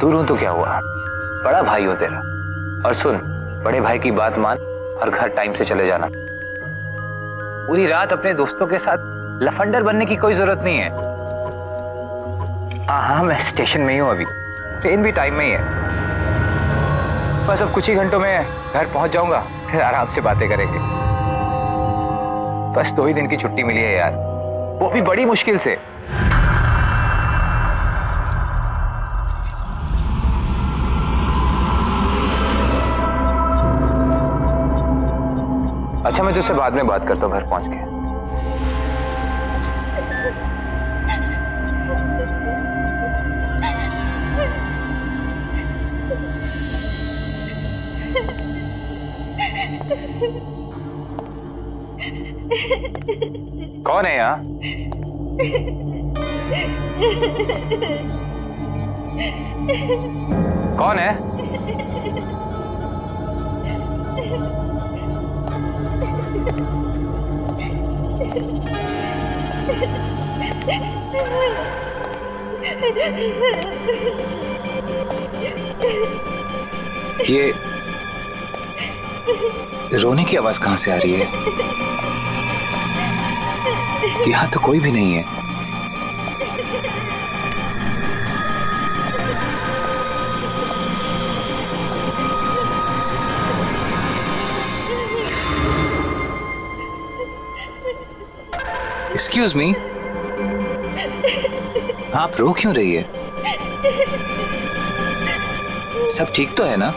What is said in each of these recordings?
दूर हूं तो क्या हुआ, बड़ा भाई हो तेरा। और सुन, बड़े भाई की बात मान और घर टाइम से चले जाना। पूरी रात अपने दोस्तों के साथ लफंडर बनने की कोई जरूरत नहीं है। हाँ, मैं स्टेशन में ही हूँ अभी, ट्रेन भी टाइम में ही है। बस अब कुछ ही घंटों में घर पहुंच जाऊंगा, फिर आराम से बातें करेंगे। बस 2 ही दिन की छुट्टी मिली है यार, वो भी बड़ी मुश्किल से। अच्छा, मैं तुझसे बाद में बात करता हूँ घर पहुंच के। कौन है यहाँ? कौन है? ये रोने की आवाज कहां से आ रही है? यहां तो कोई भी नहीं है। एक्सक्यूज मी, आप रो क्यों रही है? सब ठीक तो है ना?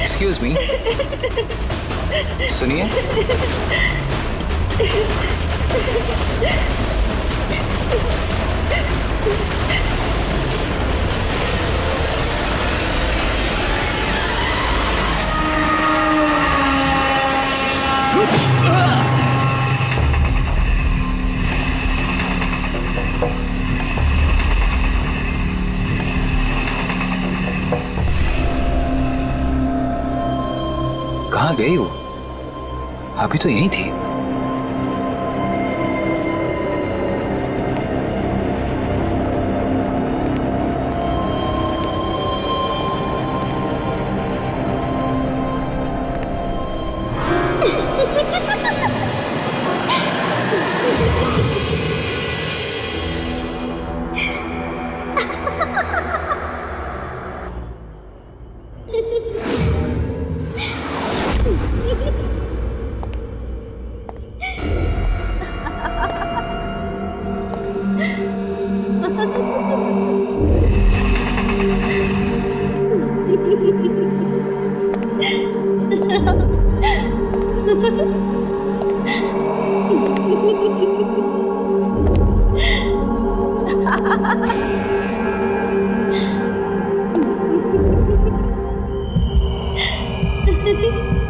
एक्सक्यूज मी, सुनिए। कहाँ गई वो? अभी तो यहीं थी।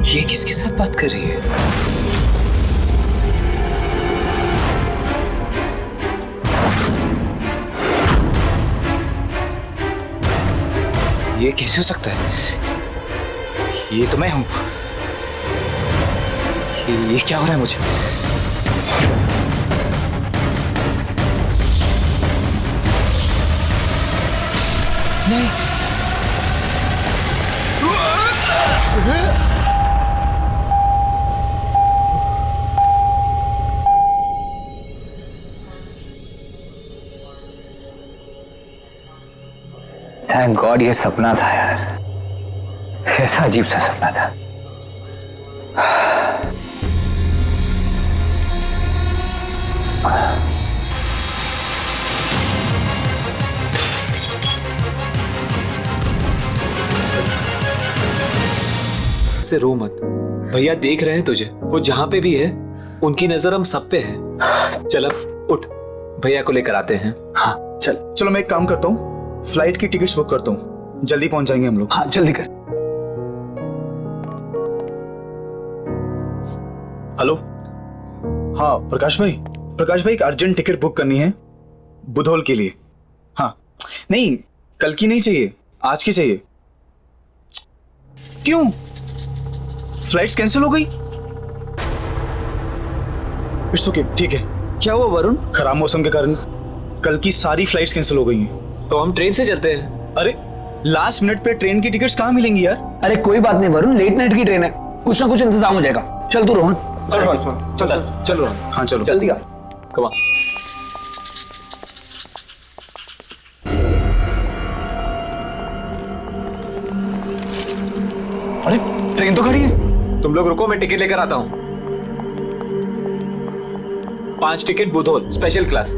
ये किसके साथ बात कर रही है? ये कैसे हो सकता है? ये तो मैं हूं। ये क्या हो रहा है मुझे? नहीं। थैंक गॉड ये सपना था यार, ऐसा अजीब सा सपना था। से रो मत, भैया देख रहे हैं तुझे, वो जहां पे भी है उनकी नजर हम सब पे है। चल अब उठ, भैया को लेकर आते हैं। हाँ चल चलो, मैं एक काम करता हूँ, फ्लाइट की टिकट्स बुक करता हूँ, जल्दी पहुंच जाएंगे हम लोग। हाँ जल्दी कर। हेलो, हाँ प्रकाश भाई, प्रकाश भाई एक अर्जेंट टिकट बुक करनी है बुधौल के लिए। हाँ नहीं, कल की नहीं चाहिए, आज की चाहिए। क्यों? फ्लाइट्स कैंसिल हो गई? इट्स ओके, ठीक है। क्या हुआ वरुण? खराब मौसम के कारण कल की सारी फ्लाइट्स कैंसिल हो गई हैं। तो हम ट्रेन से चलते हैं। अरे लास्ट मिनट पे ट्रेन की टिकट्स कहाँ मिलेंगी यार? अरे कोई बात नहीं वरुण, लेट नाइट की ट्रेन है, कुछ ना कुछ इंतजाम हो जाएगा। चल तू रोहन, चलो हाँ चलो जल्दी आ। Come on. अरे ट्रेन तो खड़ी है। तुम लोग रुको, मैं टिकट लेकर आता हूँ। 5 टिकट बुधौल स्पेशल क्लास।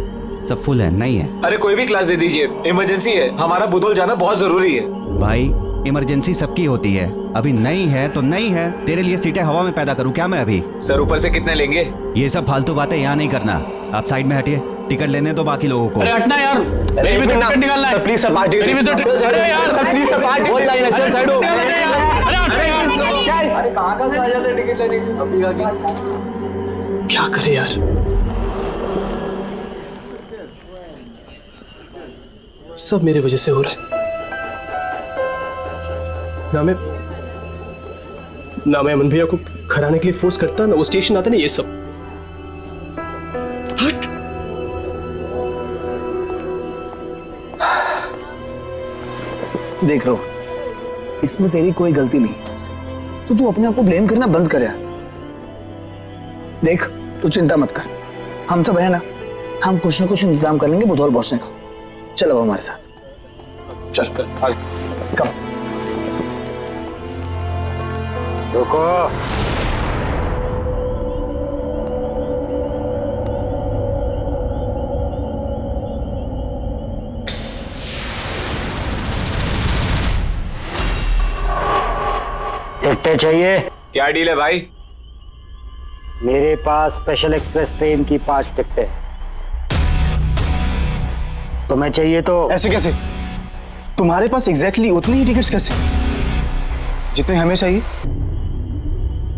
सब फुल है, नहीं है अरे कोई भी क्लास दे दीजिए, इमरजेंसी है, हमारा बुधौल जाना बहुत जरूरी है। भाई। इमरजेंसी सबकी होती है, अभी नहीं है तो नहीं है। तेरे लिए सीटें हवा में पैदा करूं क्या मैं अभी? सर ऊपर से कितने लेंगे? ये सब फालतू बातें यहाँ नहीं करना। आप साइड में हटिए, टिकट लेने दो बाकी लोगों को। अरे हटना यार, मेरी भी तो टिकट निकालना है। प्लीज सर, मेरी भी तो टिकट। अरे यार सर प्लीज सर, बहुत लाइन है, चल साइड हो। अरे कहाँ का आ जाते टिकट लेने के? अभी का क्या करे यार? सब मेरी वजह से हो रहा है। ना मैं अमन भैया को घर आने के लिए फोर्स करता, ना वो स्टेशन आता, ना ये सब। हट। देख रो, इसमें तेरी कोई गलती नहीं, तो तू अपने आप को ब्लेम करना बंद कर यार। देख तू चिंता मत कर, हम सब है ना, हम कुछ ना कुछ इंतजाम कर लेंगे बुधौल पहुंचने का। चल अब हमारे साथ चल कम। रुको। टिकटें चाहिए? क्या डील है भाई? मेरे पास स्पेशल एक्सप्रेस ट्रेन की 5 टिकटें। तुम्हें चाहिए तो? ऐसे कैसे? तुम्हारे पास एग्जैक्टली उतनी ही टिकट्स कैसे जितने हमें चाहिए?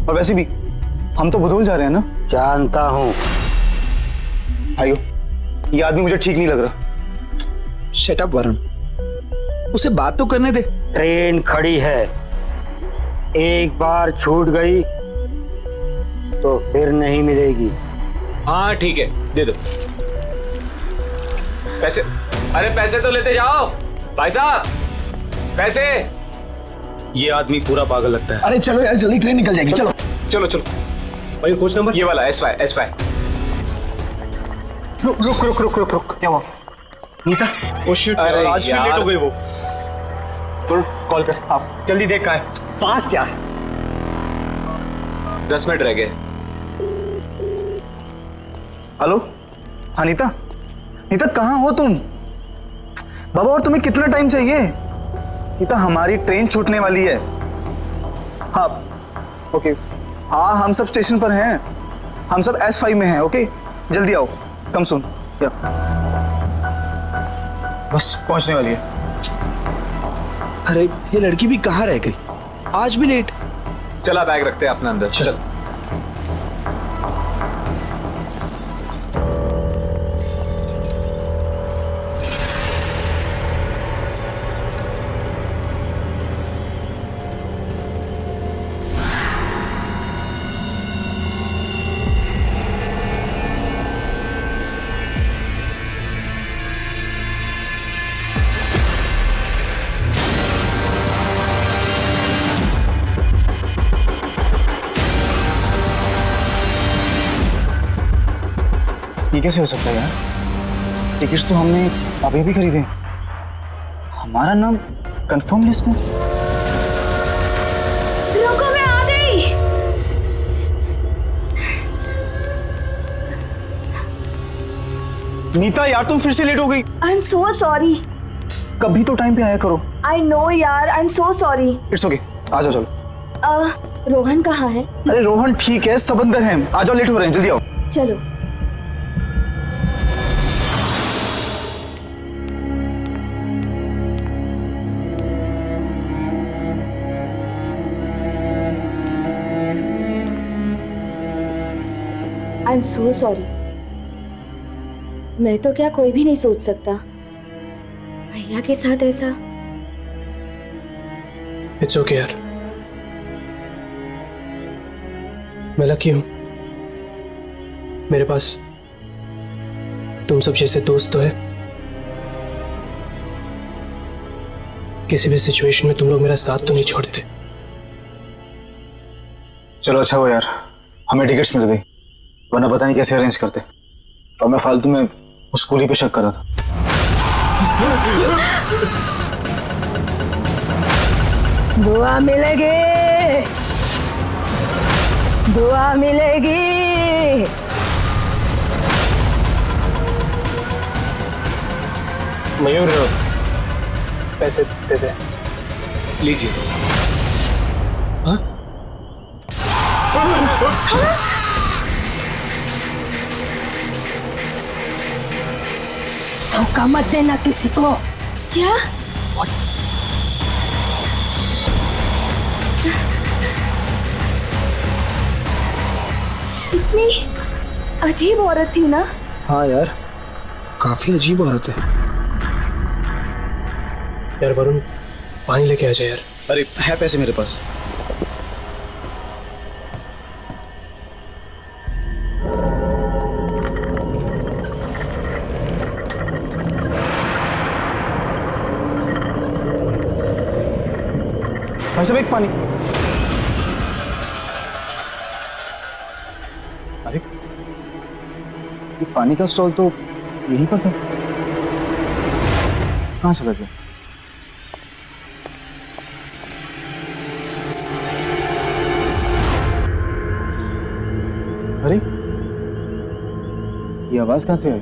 और वैसे भी हम तो बुधौल जा रहे हैं ना। जानता हूं। भाइयों, ये आदमी मुझे ठीक नहीं लग रहा। शट अप वरुण, उसे बात तो करने दे। ट्रेन खड़ी है, एक बार छूट गई तो फिर नहीं मिलेगी। हाँ ठीक है, दे दो पैसे। अरे पैसे तो लेते जाओ भाई साहब, पैसे। ये आदमी पूरा पागल लगता है। अरे चलो यार, जल्दी ट्रेन निकल जाएगी। चलो चलो चलो। भाई कोच नंबर ये वाला S5। रुक रुक रुक रुक रुक रुक, क्या हुआ? नीता, ओ शिट, अरे आज फिर यार। लेट हो गई वो। कॉल कर आप, जल्दी देख कहाँ है। फास्ट यार। 10 मिनट रह गए। हेलो, हाँ नीता, नीता कहाँ हो तुम? बाबा और तुम्हें कितना टाइम चाहिए? नीता हमारी ट्रेन छूटने वाली है। हाँ ओके, हाँ हम सब स्टेशन पर हैं, हम सब S5 में हैं। ओके जल्दी आओ, कम सुन। बस पहुंचने वाली है। अरे ये लड़की भी कहाँ रह गई, आज भी लेट। चला बैग रखते हैं अपने अंदर। चल ये कैसे हो सकता है यार? टिकट्स तो हमने अभी भी खरीदे, हमारा नाम कंफर्म लिस्ट में। रुको, मैं आ गई। नीता यार तुम फिर से लेट हो गई। I am so sorry. कभी तो टाइम पे आया करो। आई नो यार, I am so sorry. It's okay, आ जाओ चलो। रोहन कहाँ है? अरे रोहन ठीक है, सब अंदर हैं, आ जाओ, लेट हो रहे हैं, जल्दी आओ। चलो। आई एम सो सॉरी। मैं तो क्या कोई भी नहीं सोच सकता भैया के साथ ऐसा। इट्स ओके यार, मैं लकी हूं, मेरे पास तुम सब जैसे दोस्त तो है। किसी भी सिचुएशन में तुम लोग मेरा साथ तो नहीं छोड़ते। चलो अच्छा हुआ यार, हमें टिकट्स मिल गई, वरना पता नहीं कैसे अरेंज करते। और मैं फालतू में उस स्कूल ही पे शक कर रहा था। दुआ मिलेगी, दुआ मिलेगी। मयूर पैसे दे दे। लीजिए। हाँ? धोखा मत देना किसी को। क्या? इतनी अजीब औरत थी ना। हाँ यार, काफी अजीब औरत है। यार वरुण, पानी लेके आ जाए यार। अरे है पैसे मेरे पास। भाई साहब एक पानी। अरे ये पानी का स्टॉल तो यहीं पर था, कहाँ चला गया? अरे ये आवाज कहाँ से आई?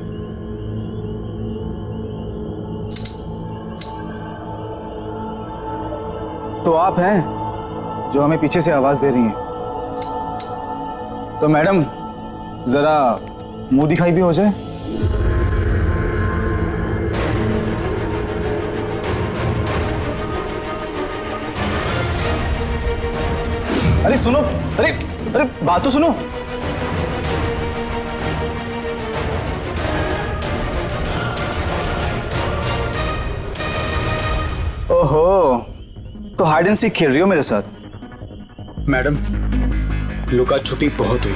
तो आप हैं जो हमें पीछे से आवाज दे रही हैं। तो मैडम जरा मुंह दिखाई भी हो जाए। अरे सुनो, अरे अरे बात तो सुनो। ओहो, तो हाइड एंड सीक खेल रही हो मेरे साथ? मैडम, लुका छुपी बहुत हुई।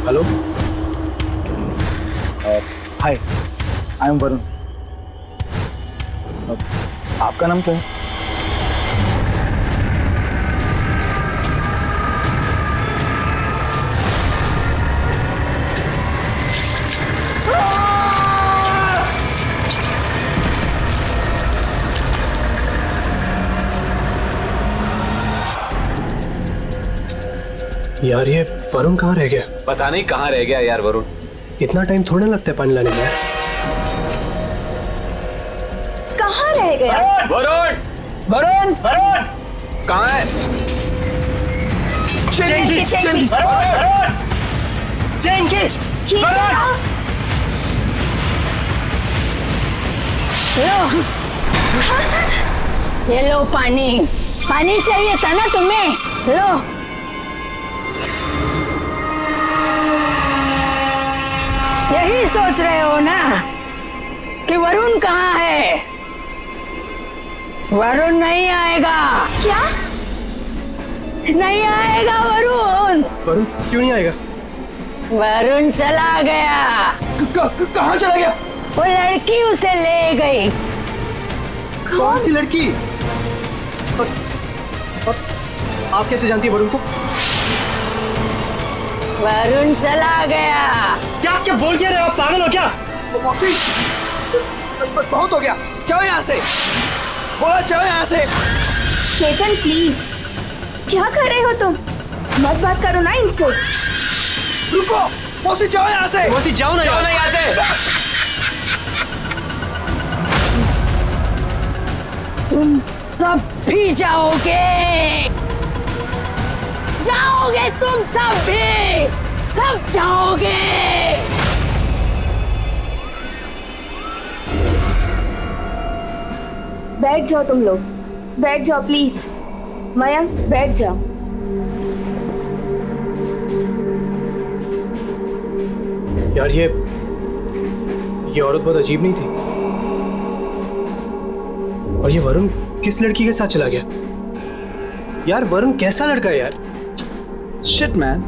Hello, hi, I am Varun. आपका नाम क्या है? यार ये वरुण कहाँ रह गया? पता नहीं कहाँ रह गया यार वरुण। इतना टाइम थोड़ा लगता है पानी लाने में यार। कहाँ रह गया? वरुण! वरुण! वरुण! कहाँ है? ये लो पानी। पानी चाहिए था ना तुम्हें? लो। यही सोच रहे हो ना कि वरुण कहाँ है? वरुण नहीं आएगा। क्या? नहीं आएगा वरुण। वरुण क्यों नहीं आएगा? वरुण चला गया। कहाँ चला गया? वो लड़की उसे ले गई। कौन सी लड़की? और आप कैसे जानती है वरुण को? वरुण चला गया। क्या क्या बोल क्या रहे हो? आप पागल हो क्या? मौसी, बहुत हो गया। जाओ यहाँ से, बोला जाओ यहाँ से। केतन प्लीज, क्या कर रहे हो तुम? मत बात करो ना इनसे। रुको, मौसी जाओ यहाँ से। मौसी जाओ ना यहाँ से। तुम सब भी जाओगे, जाओगे तुम सब भी, सब जाओगे। बैठ जाओ तुम लोग, बैठ जाओ प्लीज। मयंक बैठ जाओ। यार ये औरत बहुत अजीब नहीं थी? और ये वरुण किस लड़की के साथ चला गया? यार वरुण कैसा लड़का है यार? शिट मैन,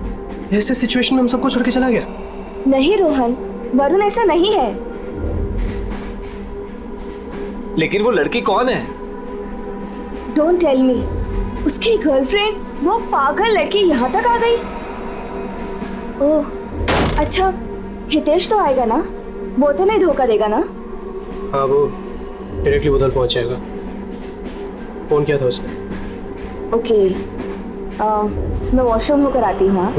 ऐसे सिचुएशन में हम सबको छोड़ के चला गया। नहीं रोहन, वरुण ऐसा नहीं है। लेकिन वो लड़की कौन है? Don't tell me. उसकी गर्लफ्रेंड, वो पागल लड़की यहाँ तक आ गई। ओह अच्छा, हितेश तो आएगा ना? वो तो नहीं धोखा देगा ना? हाँ, वो डायरेक्टली उधर पहुंच जाएगा। फोन किया था उसने। ओके, मैं वॉशरूम होकर आती हूँ। हाँ?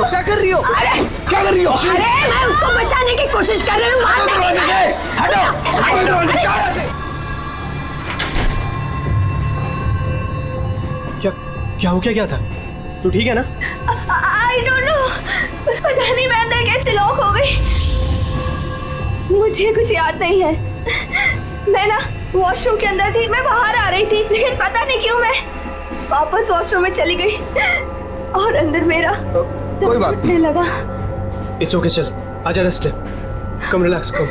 क्या कर रही हो? अरे क्या कर रही हो? अरे मैं उसको बचाने की कोशिश कर रही हूँ। दरवाजे से हटो, हटो दरवाजे से। क्या हो क्या था? तू ठीक है ना? आई डोंट नो, पता नहीं मैं अंदर कैसे लॉक हो गई। मुझे कुछ याद नहीं है। मैं ना वॉशरूम के अंदर थी, मैं बाहर आ रही थी, लेकिन पता नहीं क्यों मैं वापस वॉशरूम में चली गई और अंदर मेरा कोई बात नहीं लगा। इट्स ओके, चल आजा, रेस्ट ले। कम रिलैक्स, कम।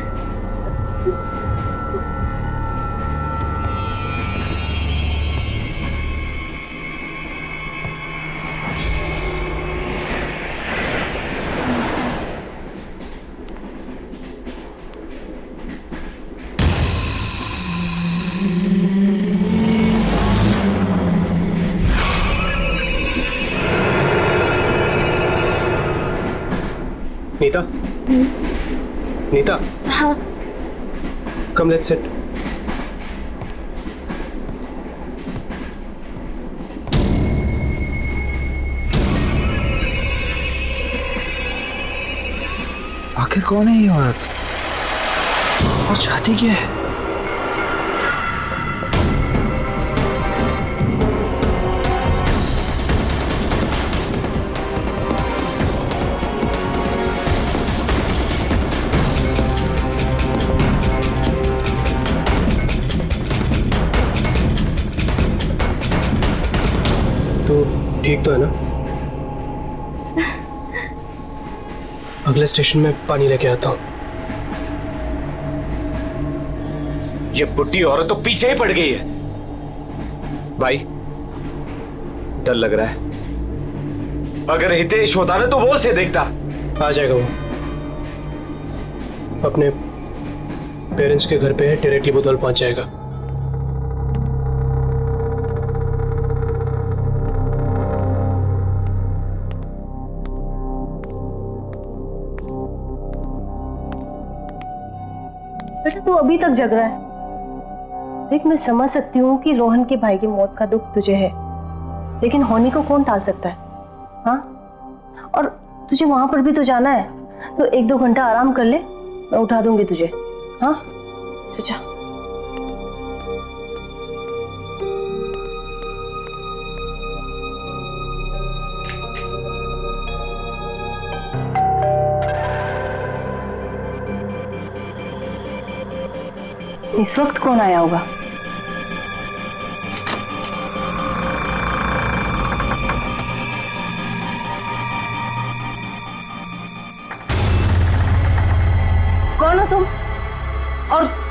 नीता, नीता, हाँ कम, लेट्स सिट। आखिर कौन है ये औरत और चाहती क्या है? तो ठीक तो है ना? अगले स्टेशन में पानी लेके आता हूँ। ये बुढ़ी औरत तो पीछे ही पड़ गई है। भाई डर लग रहा है। अगर हितेश होता ना तो वो उसे देखता। आ जाएगा वो। अपने पेरेंट्स के घर पे है, डायरेक्टली बुधवार पहुंच जाएगा। बेटा तू अभी तक जग रहा है। देख, मैं समझ सकती हूँ कि रोहन के भाई की मौत का दुख तुझे है, लेकिन होनी को कौन टाल सकता है? हाँ, और तुझे वहां पर भी तो जाना है, तो 1-2 घंटा आराम कर ले, मैं उठा दूंगी तुझे। हाँ अच्छा। इस वक्त कौन आया होगा?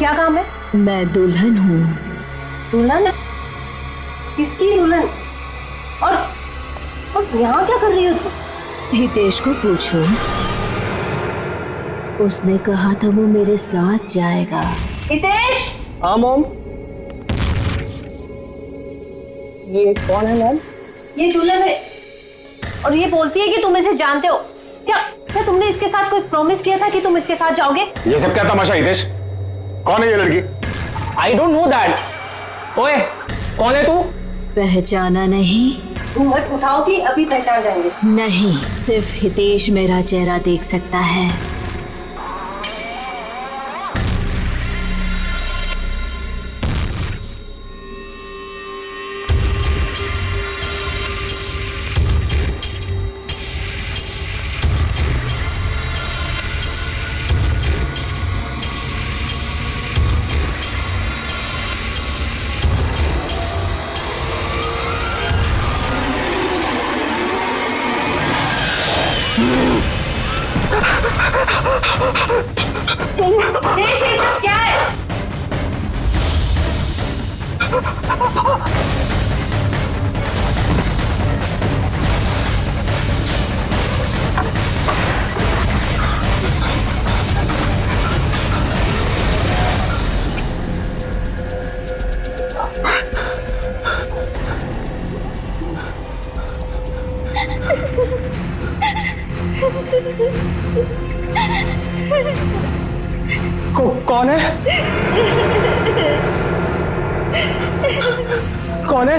क्या काम है? मैं दुल्हन हूँ। दुल्हन? किसकी दुल्हन? और यहाँ क्या कर रही हो तुम? हितेश को पूछो, उसने कहा था वो मेरे साथ जाएगा। हितेश! हाँ मॉम। ये कौन है मॉम? ये दुल्हन है और ये बोलती है कि तुम इसे जानते हो। क्या क्या तुमने इसके साथ कोई प्रॉमिस किया था कि तुम इसके साथ जाओगे? ये सब क्या तमाशा हितेश? कौन है ये लड़की? I don't know that. ओए, कौन है तू? पहचाना नहीं? तुम मत उठाओ कि अभी पहचान जाएंगे। नहीं, सिर्फ हितेश मेरा चेहरा देख सकता है। हितेश, ये सब क्या है? कौन है? कौन है?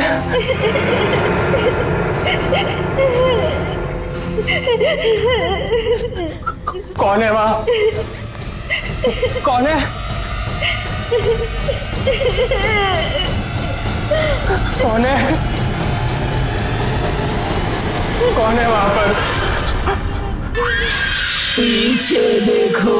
कौन है वहाँ? कौन है? कौन है? कौन है वहाँ पर? पीछे देखो।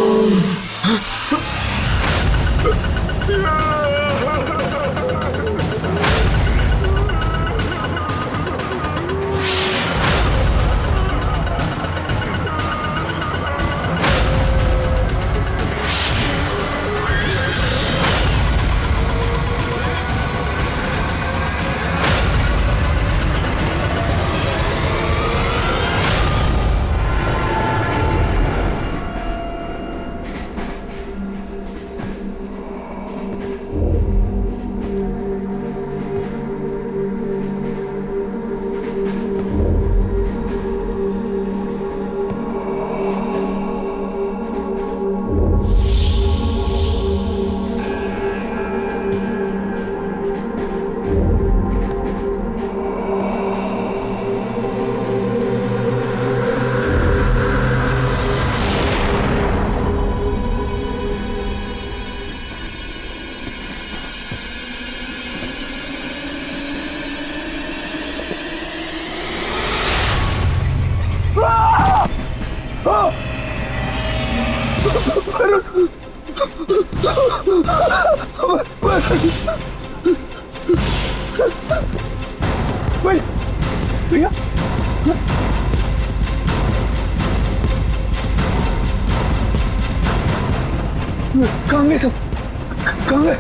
भैया कहाँ गए सब? कहाँ गए?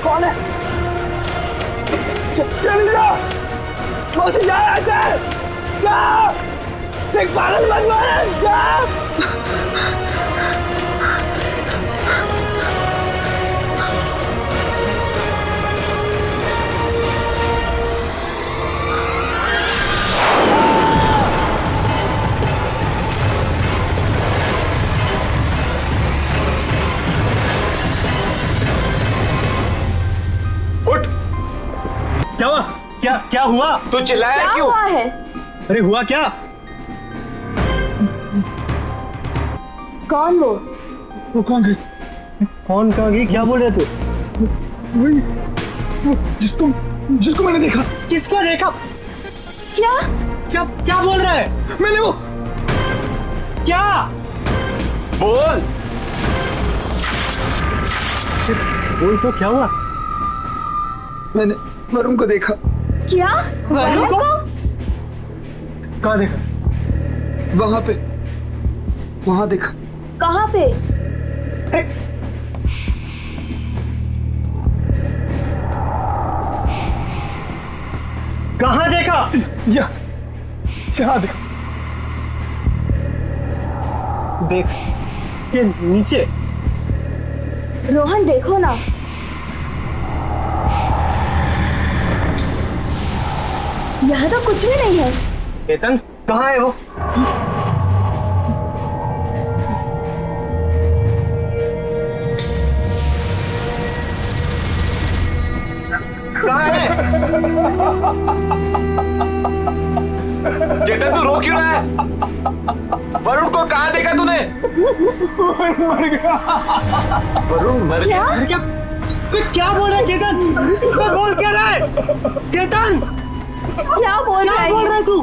कौन है? चल जा, मौसी जा यहाँ से, जा, देख पागल मत बन, जा। क्या हुआ? क्या हुआ? तू चिल्लाया क्यों? हुआ है? अरे हुआ क्या? कौन वो? कौन गई? कौन कहाँ गई? क्या बोल रहे थे? वही जिसको जिसको मैंने देखा। किसको देखा? क्या? क्या क्या बोल रहा है? मैंने वो क्या बोल। बोल तो क्या हुआ? मैंने वरुण को देखा। क्या? वरुण को? कहाँ देखा? वहां पे, वहां देखा। कहाँ पे? कहाँ देखा? यहाँ देखा। देख के नीचे। रोहन देखो ना। यहाँ तो कुछ भी नहीं है। केतन कहाँ है वो? कहाँ है? केतन तू रो क्यों रहा है? वरुण को कहाँ देखा तूने? वरुण मर गया। क्या क्या बोल रहा है केतन? क्या बोल क्या रहा है? केतन क्या बोल रहा क्या है? बोल रहा है तू?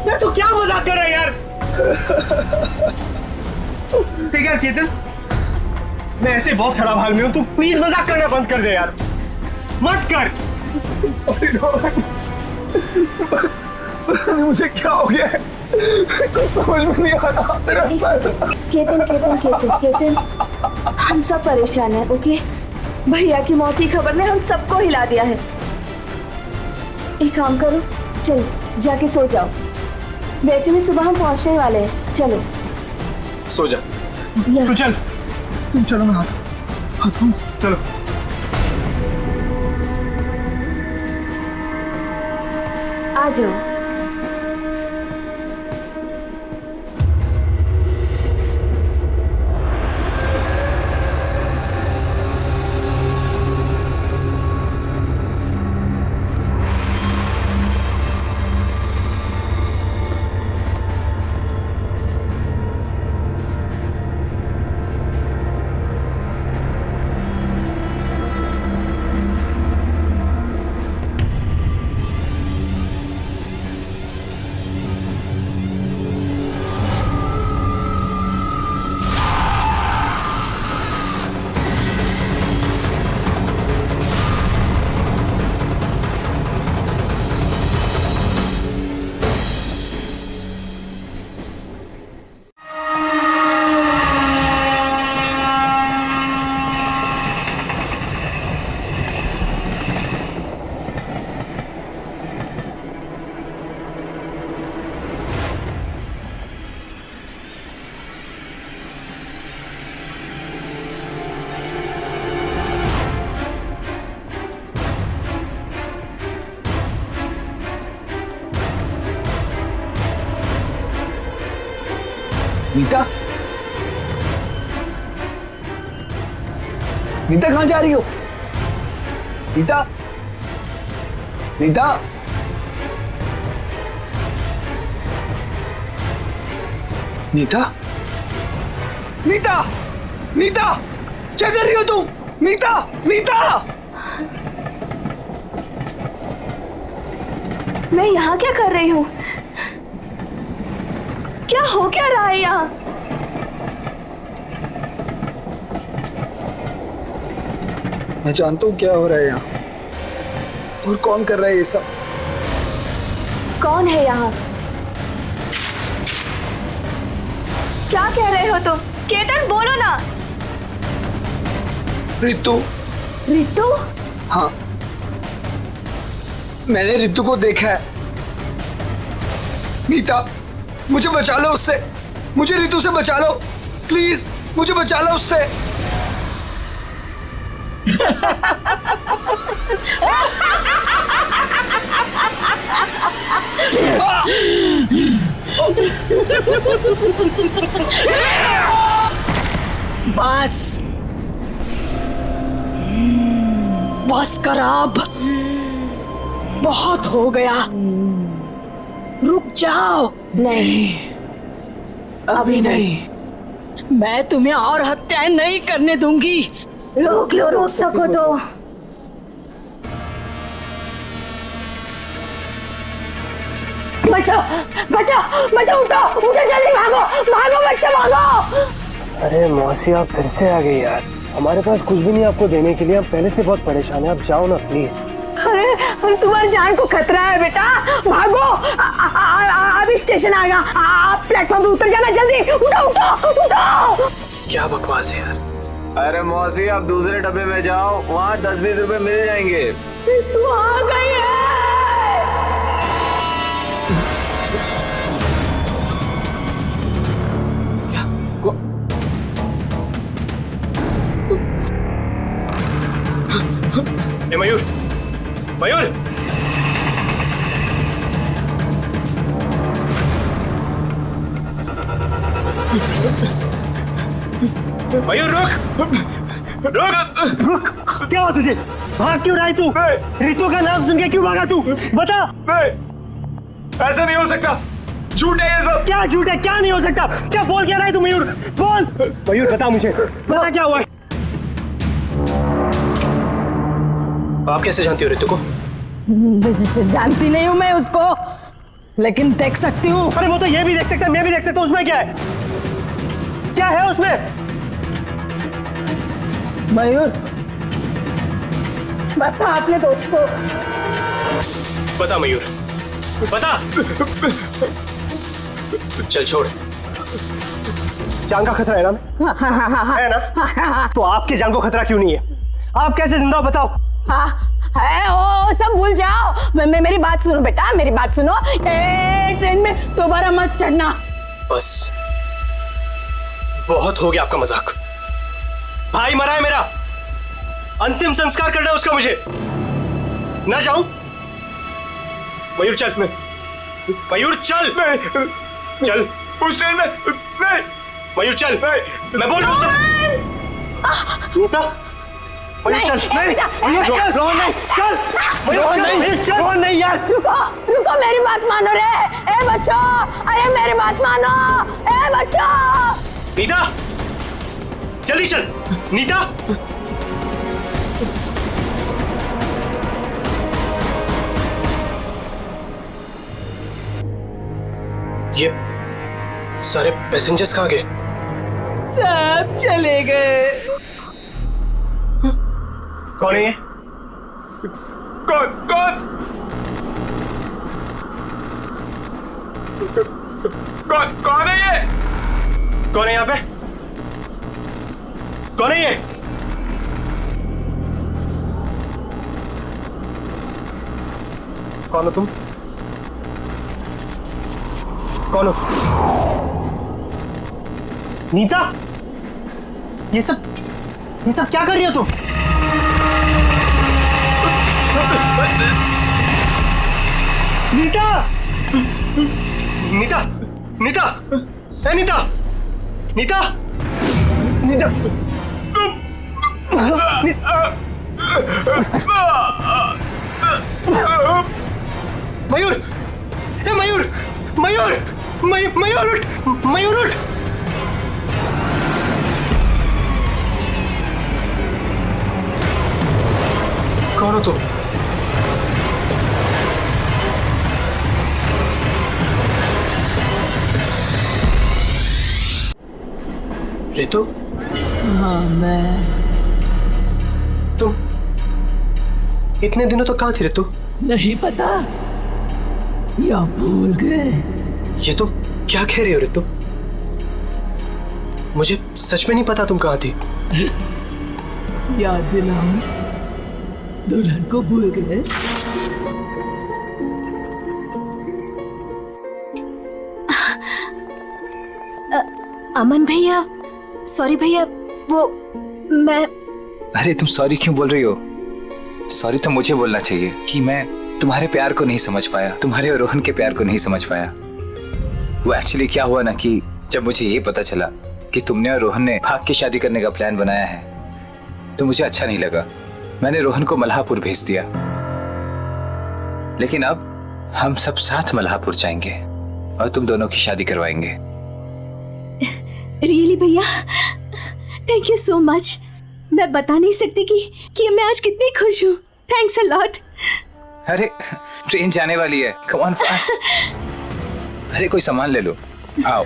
यार तू क्या मजाक कर रहा है यार? ठीक है केतन, मैं ऐसे बहुत खराब हाल में हूँ, तू प्लीज मजाक करना बंद कर दे यार, मत कर। मुझे क्या हो गया है? कुछ समझ में नहीं आ रहा। मेरा सर। केतन केतन केतन केतन, हम सब परेशान हैं, ओके? भैया की मौत की खबर ने हम सबको हिला दिया है। एक काम करो, चल जाके सो जाओ। वैसे भी सुबह हम पहुंचने वाले हैं, चलो। सो जा। तू चल, तुम चलो, मैं आता हूँ। चलो। आ जाओ। नीता, नीता कहाँ जा रही हो? नीता, नीता, नीता, नीता, नीता, क्या कर रही हो तुम? नीता, नीता, मैं यहाँ क्या कर रही हूँ? क्या हो क्या रहा है यहाँ? मैं जानता हूँ क्या हो रहा है यहाँ, और कौन कर रहा है ये सब। कौन है यहाँ? क्या कह रहे हो तुम? केतन बोलो ना। रितु। रितु? हाँ, मैंने रितु को देखा है। नीता, मुझे बचा लो उससे, मुझे रितु से बचा लो, प्लीज मुझे बचा लो उससे। बस बस कर अब, बहुत हो गया, रुक जाओ। नहीं, अभी नहीं। मैं तुम्हें और हत्याएं नहीं करने दूंगी। रोक लो, रोक सको तो। बच्चों बच्चों बच्चों, उठो उठो, जल्दी भागो भागो बच्चों भागो। अरे मौसी आप फिर से आ गई यार। हमारे पास कुछ भी नहीं आपको देने के लिए, हम पहले से बहुत परेशान हैं। आप जाओ ना प्लीज। अरे तुम्हारी जान को खतरा है बेटा, भागो। अभी स्टेशन आएगा, आप प्लेटफॉर्म पे उतर जाना जल्दी। उठो उठो उठो। क्या बकवास है यार। अरे मौसी आप दूसरे डब्बे में जाओ, वहाँ 10-20 रुपए मिल जाएंगे। तू आ गई है। ए मयूर, मयूर, मयूर रुक रुक रुक। क्या हुआ तुझे? भाग क्यों रहा है तू? रितु का नाम सुन के क्यों भागा तू? बता। ऐसा नहीं हो सकता, झूठ है ये सब। क्या झूठ है? क्या नहीं हो सकता? क्या बोल क्या रहा है तू मयूर? बोल मयूर, बता मुझे, बता क्या हुआ है? आप कैसे जानती हो रितु को? जानती नहीं हूँ मैं उसको, लेकिन देख सकती हूँ। अरे वो तो ये भी देख सकता है, मैं भी देख सकता हूँ। उसमें क्या है? क्या है उसमें? मयूर बता अपने दोस्त को। बता मयूर, बता। चल छोड़, जान का खतरा है ना? है ना? तो आपकी जान को खतरा क्यों नहीं है? आप कैसे जिंदा हो बताओ? है ओ सब भूल जाओ। मेरी बात सुनो बेटा, मेरी बात सुनो। ट्रेन में दोबारा मत चढ़ना। बस बहुत हो गया आपका मजाक। भाई मरा है मेरा, अंतिम संस्कार करना है उसका मुझे। ना जाऊं? मयूर चल। मयूर चल। चल उस ट्रेन में नहीं। मयूर चल। मैं बोल रहा हूं चल। नीता मयूर चल। नहीं रोहन नहीं, चल मयूर नहीं, चल रोहन नहीं यार। रुको रुको, मेरी बात मानो रे। ए बच्चों, अरे मेरी बात मानो। ए बच्चों। नीता जल्दी चल। नीता ये सारे पैसेंजर्स कहाँ गए? सब चले गए। कौन है ये? कौन कौन कौन कौन है ये? कौन है यहाँ पे? कौन है ये? कौन हो तुम? कौन हो? नीता, ये सब क्या कर रही हो तुम? नीता, नीता, नीता, ए नीता, नीता, नीता, मयूर, ए मयूर, मयूर, मयूर उठ, मयूर उठ। कौन हो तुम? रितु? हाँ मैं। तुम इतने दिनों तो कहाँ थी रितु? नहीं पता या भूल गए? ये तुम क्या कह रहे हो रितु? मुझे सच में नहीं पता तुम कहाँ थी। याद दिलाऊं, दुल्हन को भूल गए? अमन भैया, सॉरी भैया, वो मैं। अरे तुम सॉरी क्यों बोल रही हो? सॉरी तो मुझे बोलना चाहिए कि मैं तुम्हारे प्यार को नहीं समझ पाया, तुम्हारे और रोहन के प्यार को नहीं समझ पाया। वो एक्चुअली क्या हुआ ना कि जब मुझे ये पता चला कि तुमने और रोहन ने भाग के शादी करने का प्लान बनाया है, तो मुझे अच्छा नहीं लगा। मैंने रोहन को मल्हापुर भेज दिया, लेकिन अब हम सब साथ मल्हापुर जाएंगे और तुम दोनों की शादी करवाएंगे। रियली भैया, थैंक यू सो मच। मैं बता नहीं सकती कि मैं आज कितनी खुश हूँ। Thanks a lot. अरे ट्रेन जाने वाली है, कम ऑन फास्ट। अरे कोई सामान ले लो, आओ।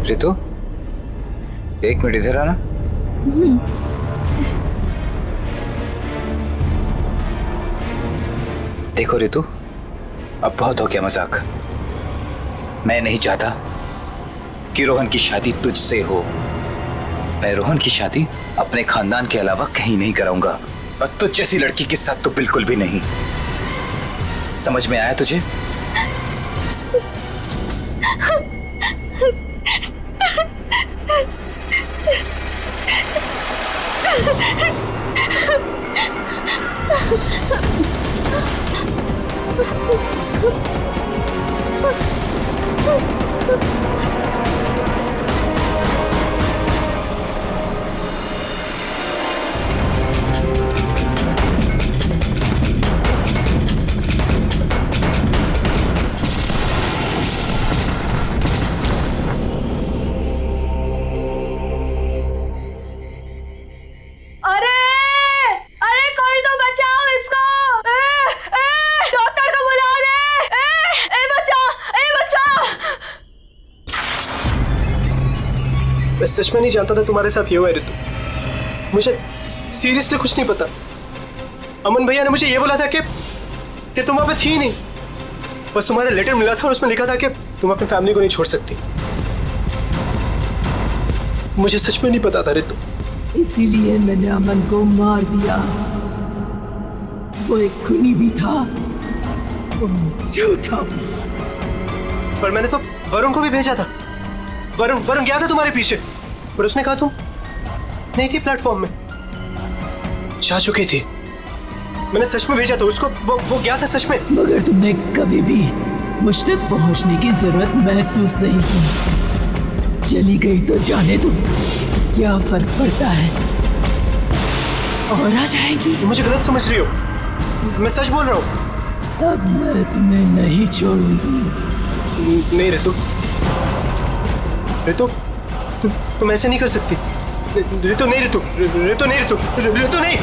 रितु, एक मिनट इधर आना। देखो रितु, अब बहुत हो गया मजाक। मैं नहीं चाहता कि रोहन की शादी तुझसे हो। मैं रोहन की शादी अपने खानदान के अलावा कहीं नहीं कराऊंगा, और तुझ जैसी लड़की के साथ तो बिल्कुल भी नहीं। समझ में आया तुझे? मैं सच में नहीं जानता था तुम्हारे साथ ये हुआ है रितु। मुझे सीरियसली कुछ नहीं पता। अमन भैया ने मुझे ये बोला था कि तुम वहां पे थी नहीं, बस तुम्हारा लेटर मिला था और उसमें लिखा था कि तुम अपनी फैमिली को नहीं छोड़ सकती। मुझे सच में नहीं पता था रितु। इसीलिए मैंने अमन को मार दिया। वो एक खूनी भी था, झूठा। पर मैंने तो वरुण को भी भेजा था। वरुण गया था तुम्हारे पीछे, पर उसने कहा तुम नहीं थी प्लेटफॉर्म में, जा चुकी थी। मैंने सच में भेजा था उसको, वो गया था सच में। मगर तुमने कभी भी मुझ तक पहुंचने की जरूरत महसूस नहीं की। चली गई तो जाने दो, क्या फर्क पड़ता है, और आ जाएगी। तुम मुझे गलत समझ रही हो, मैं सच बोल रहा हूँ। अब मैं तुम्हें नहीं छोड़ूंगी। नहीं रितु, तुम ऐसे नहीं कर सकती। रितु नहीं, रितु नहीं।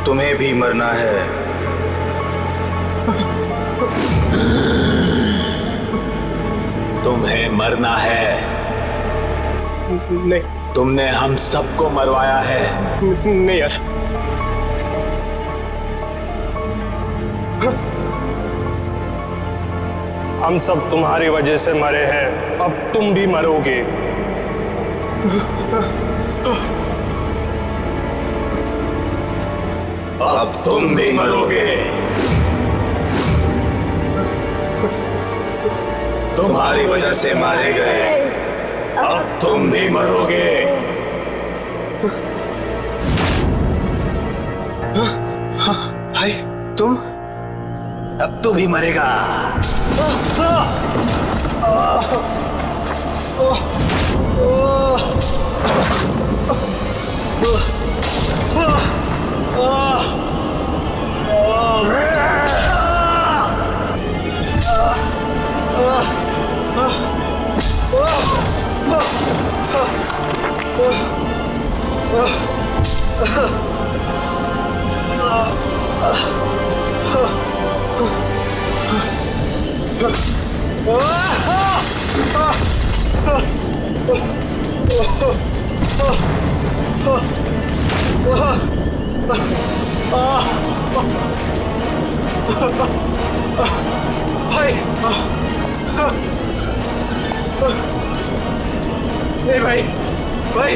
तुम्हें भी मरना है। तुम्हें मरना है। नहीं, तुमने हम सबको मरवाया है। नहीं यार। हम सब तुम्हारी वजह से मरे हैं, अब तुम भी मरोगे। अब तुम भी मरोगे। तुम्हारी वजह से मारे गए, अब तुम भी मरोगे। भाई तुम, अब तू भी मरेगा। भाई नहीं भाई, भाई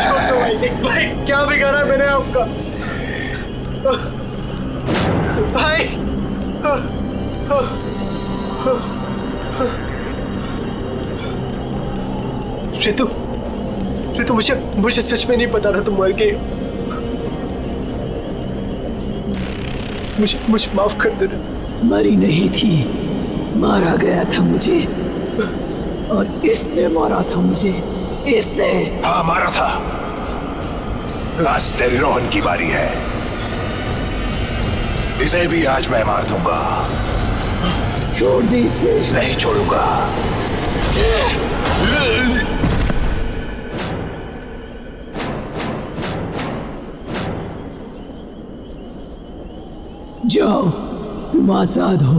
छोड़ दो भाई। भाई क्या बिगाड़ा मैंने आपका? भाई ऋतु, ऋतु मुझे सच में नहीं पता था तुम मर गए। मुझे माफ कर देना। मरी नहीं थी, मारा गया था मुझे, और इसने मारा था मुझे, इसने। हाँ मारा था। आज तेरी रोहन की बारी है, इसे भी आज मैं मार दूंगा। छोड़ दे इसे। नहीं छोड़ूंगा। जाओ, तुम आजाद हो।